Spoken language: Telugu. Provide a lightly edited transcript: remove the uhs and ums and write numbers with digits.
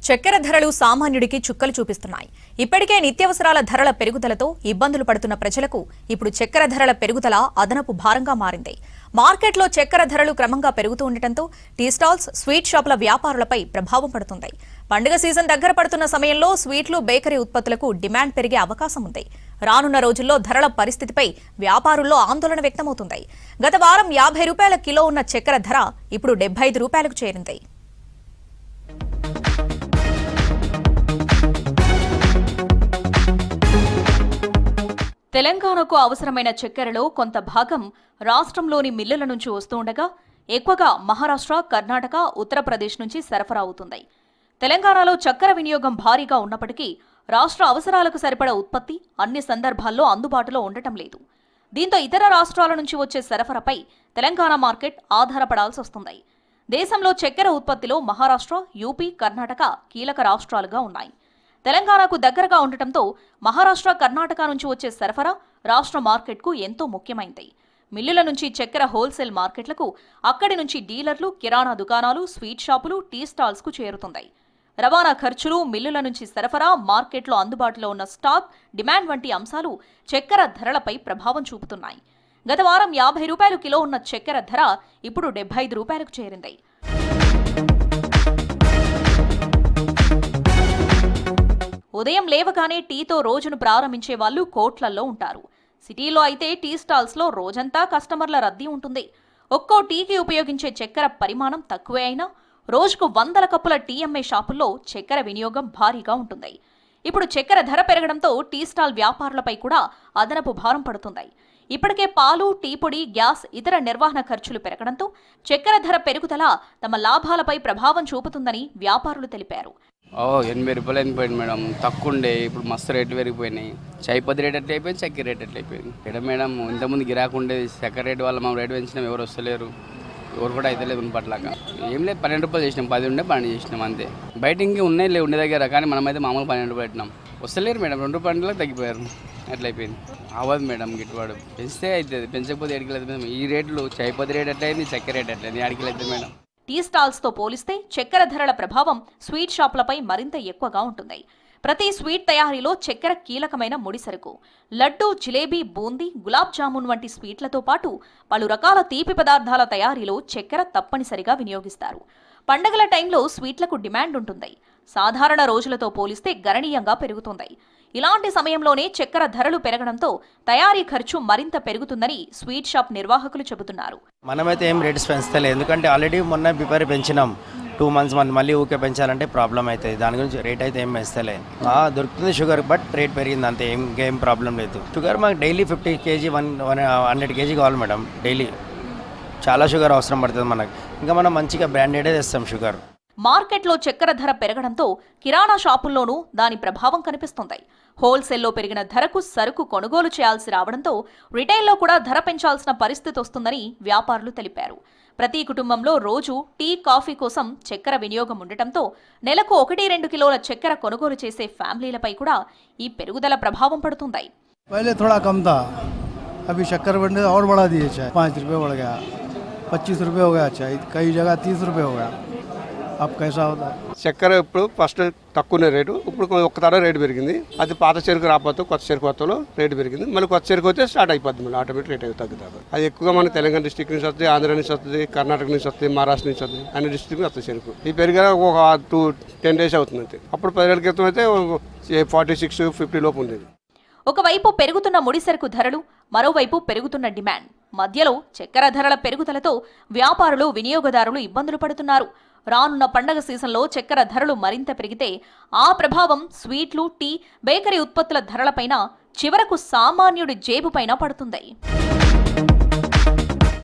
చక్కెర ధరలు సామాన్యుడికి చుక్కలు చూపిస్తున్నాయి. ఇప్పటికే నిత్యావసరాల ధరల పెరుగుదలతో ఇబ్బందులు పడుతున్న ప్రజలకు ఇప్పుడు చక్కెర ధరల పెరుగుదల అదనపు భారంగా మారింది. మార్కెట్లో చక్కెర ధరలు క్రమంగా పెరుగుతూ ఉండటంతో టీ స్టాల్స్, స్వీట్ షాపుల వ్యాపారులపై ప్రభావం పడుతుంది. పండుగ సీజన్ దగ్గర పడుతున్న సమయంలో స్వీట్లు, బేకరీ ఉత్పత్తులకు డిమాండ్ పెరిగే అవకాశం ఉంది. రానున్న రోజుల్లో ధరల పరిస్థితిపై వ్యాపారుల్లో ఆందోళన వ్యక్తమవుతుంది. గత వారం 50 రూపాయల కిలో ఉన్న చక్కెర ధర ఇప్పుడు 75 రూపాయలకు చేరింది. తెలంగాణకు అవసరమైన చక్కెరలో కొంత భాగం రాష్ట్రంలోని మిల్లుల నుంచి వస్తుండగా ఎక్కువగా మహారాష్ట్ర, కర్ణాటక, ఉత్తరప్రదేశ్ నుంచి సరఫరా అవుతుంది. తెలంగాణలో చక్కెర వినియోగం భారీగా ఉన్నప్పటికీ రాష్ట్ర అవసరాలకు సరిపడా ఉత్పత్తి అన్ని సందర్భాల్లో అందుబాటులో ఉండటం లేదు. దీంతో ఇతర రాష్ట్రాల నుంచి వచ్చే సరఫరాపై తెలంగాణ మార్కెట్ ఆధారపడాల్సి వస్తుంది. దేశంలో చక్కెర ఉత్పత్తిలో మహారాష్ట్ర, యూపీ, కర్ణాటక కీలక రాష్ట్రాలుగా ఉన్నాయి. తెలంగాణకు దగ్గరగా ఉండటంతో మహారాష్ట్ర, కర్ణాటక నుంచి వచ్చే సరఫరా రాష్ట్ర మార్కెట్కు ఎంతో ముఖ్యమైంది. మిల్లుల నుంచి చక్కెర హోల్సేల్ మార్కెట్లకు, అక్కడి నుంచి డీలర్లు, కిరాణా దుకాణాలు, స్వీట్ షాపులు, టీ స్టాల్స్కు చేరుతుంది. రవాణా ఖర్చులు, మిల్లుల నుంచి సరఫరా, మార్కెట్లో అందుబాటులో ఉన్న స్టాక్, డిమాండ్ వంటి అంశాలు చక్కెర ధరలపై ప్రభావం చూపుతున్నాయి. గత వారం 50 రూపాయలు కిలో ఉన్న చక్కెర ధర ఇప్పుడు 75 రూపాయలకు చేరింది. ఉదయం లేవగానే టీతో రోజును ప్రారంభించే వాళ్ళు కోట్లల్లో ఉంటారు. సిటీలో అయితే టీ స్టాల్స్లో రోజంతా కస్టమర్ల రద్దీ ఉంటుంది. ఒక్కో టీకి ఉపయోగించే చక్కెర పరిమాణం తక్కువే అయినా రోజుకు 100 కప్పుల టీ అమ్మే షాపుల్లో చక్కెర వినియోగం భారీగా ఉంటుంది. ఇప్పుడు చక్కెర ధర పెరగడంతో టీ స్టాల్ వ్యాపారులపై కూడా అదనపు భారం పడుతుంది. ఇప్పటికే పాలు, టీ పొడి, గ్యాస్, ఇతర నిర్వహణ ఖర్చులు పెరగడంతో చక్కెర ధర పెరుగుదల తమ లాభాలపై ప్రభావం చూపుతుందని వ్యాపారులు తెలిపారు. 80 రూపాయలు అయిపోయింది మేడం, తక్కువ ఉండే, ఇప్పుడు మస్తు రేట్లు పెరిగిపోయినాయి. చాయ్ పది రేట్ ఎట్లా అయిపోయింది, చక్కెర రేట్ ఎట్లా అయిపోయింది. ఇక్కడ మేడం ఇంతకుముందు గిరాకు ఉండేది, చక్కెర రేటు వల్ల మనం రేటు పెంచినాం, ఎవరు వస్తలేరు, ఎవరు కూడా అయితే లేదు పట్లాగా. ఏం లేదు, 12 రూపాయలు చేసినాం, 10 ఉండే 12 చేసినాం అంతే. బయట ఇంకే ఉన్నాయి లేవు ఉండే దగ్గర, కానీ మనమైతే మామూలు 12 రూపాయలు పెట్టినాం. వస్తలేరు మేడం, 2 రూపాయలకు తగ్గిపోయారు, ఎట్లా అయిపోయింది. అవ్వదు మేడం గిట్టుబాటు, పెంచితే అవుతుంది, పెంచకపోతే ఎడికి లేదు. ఈ రేట్లు చాయ్ పది రేట్ ఎట్లయింది, చక్కెర రేట్ ఎట్లయింది, అడికి లేదు మేడం. టీ స్టాల్స్తో పోలిస్తే చక్కెర ధరల ప్రభావం స్వీట్ షాపులపై మరింత ఎక్కువగా ఉంటుంది. ప్రతి స్వీట్ తయారీలో చక్కెర కీలకమైన ముడిసరుకు. లడ్డు, జిలేబీ, బూందీ, గులాబ్ జామున్ వంటి స్వీట్లతో పాటు పలు రకాల తీపి పదార్థాల తయారీలో చక్కెర తప్పనిసరిగా వినియోగిస్తారు. పండగల టైంలో స్వీట్లకు డిమాండ్ ఉంటుంది. సాధారణ రోజులతో పోలిస్తే గణనీయంగా పెరుగుతుంది. ఇలాంటి సమయంలోనే చక్కెర ధరలు పెరగడంతో తయారీ ఖర్చు మరింత పెరుగుతుందని స్వీట్ షాప్ నిర్వాహకులు చెబుతున్నారు. మనమైతే ఏం రేట్స్ పెంచలేదు, ఎందుకంటే ఆల్రెడీ మొన్న బిపరి పెంచినాం. 2 months మళ్ళీ ఊకే పెంచాలంటే ప్రాబ్లం అవుతుంది. దాని గురించి రేట్ అయితే ఏం పెంచలే. దొరుకుతుంది షుగర్, బట్ రేట్ పెరిగింది అంతే, ఇంకేం ప్రాబ్లం లేదు. షుగర్ మాకు డైలీ 50 kg 100 kg కావాలి మేడం. డైలీ చాలా షుగర్ అవసరం పడుతుంది మనకు. ఇంకా మనం మంచిగా బ్రాండెడే తెస్తాం షుగర్. మార్కెట్లో చక్కెర ధర పెరగడంతో కిరాణా షాపుల్లోనూ దాని ప్రభావం కనిపిస్తుంది. హోల్సేల్లో పెరిగిన ధరకు సరుకు కొనుగోలు చేయాల్సి రావడంతో రిటైల్లో కూడా ధర పెంచాల్సిన పరిస్థితి వస్తుందని వ్యాపారులు తెలిపారు. ప్రతి కుటుంబంలో రోజు టీ, కాఫీ కోసం చక్కెర వినియోగం ఉండటంతో నెలకు 1-2 కిలోల చక్కెర కొనుగోలు చేసే ఫ్యామిలీలపై కూడా ఈ పెరుగుదల ప్రభావం పడుతుంది. पहले थोड़ा कम था, अभी शक्कर बंडे और बढ़ा दिए चाय, 5 रुपये बढ़ गया, 25 रुपये हो गया चाय, कई जगह 30 रुपये हो गया. अब कैसा होता है? చక్కెర ఇప్పుడు ఫస్ట్ తక్కువనే రేటు, ఇప్పుడు ఒక్కసారి రేటు పెరిగింది. అది పాత చెరుకు రాకపోతే కొత్త చెరుకు వస్తలో రేటు పెరిగింది. మళ్ళీ కొత్త చెరుకు వస్తే స్టార్ట్ అయిపోద్ది, మళ్ళీ ఆటోమేటిక్ రేట్ అయితే తగ్గుతుంది. అది ఎక్కువగా మన తెలంగాణ డిస్ట్రిక్ట్ నుంచి వస్తుంది, ఆంధ్ర నుంచి వస్తుంది, కర్ణాటక నుంచి వస్తుంది, మహారాష్ట్ర నుంచి వస్తుంది, అన్ని డిస్ట్రిక్ట్ వస్తుంది చెరుకు. ఈ పెరిగిన ఒక 10 days అవుతుంది అంతే. అప్పుడు 10 ఏళ్ల క్రితం అయితే 46-50 లోపు ఉండేది. ఒకవైపు పెరుగుతున్న ముడిసరుకు ధరలు, మరోవైపు పెరుగుతున్న డిమాండ్ మధ్యలో చక్కెర ధరల పెరుగుదలతో వ్యాపారులు, వినియోగదారులు ఇబ్బందులు పడుతున్నారు. రానున్న పండగ సీజన్లో చక్కెర ధరలు మరింత పెరిగితే ఆ ప్రభావం స్వీట్లు, టీ, బేకరీ ఉత్పత్తుల ధరలపైన, చివరకు సామాన్యుడి జేబుపైన పడుతుంది.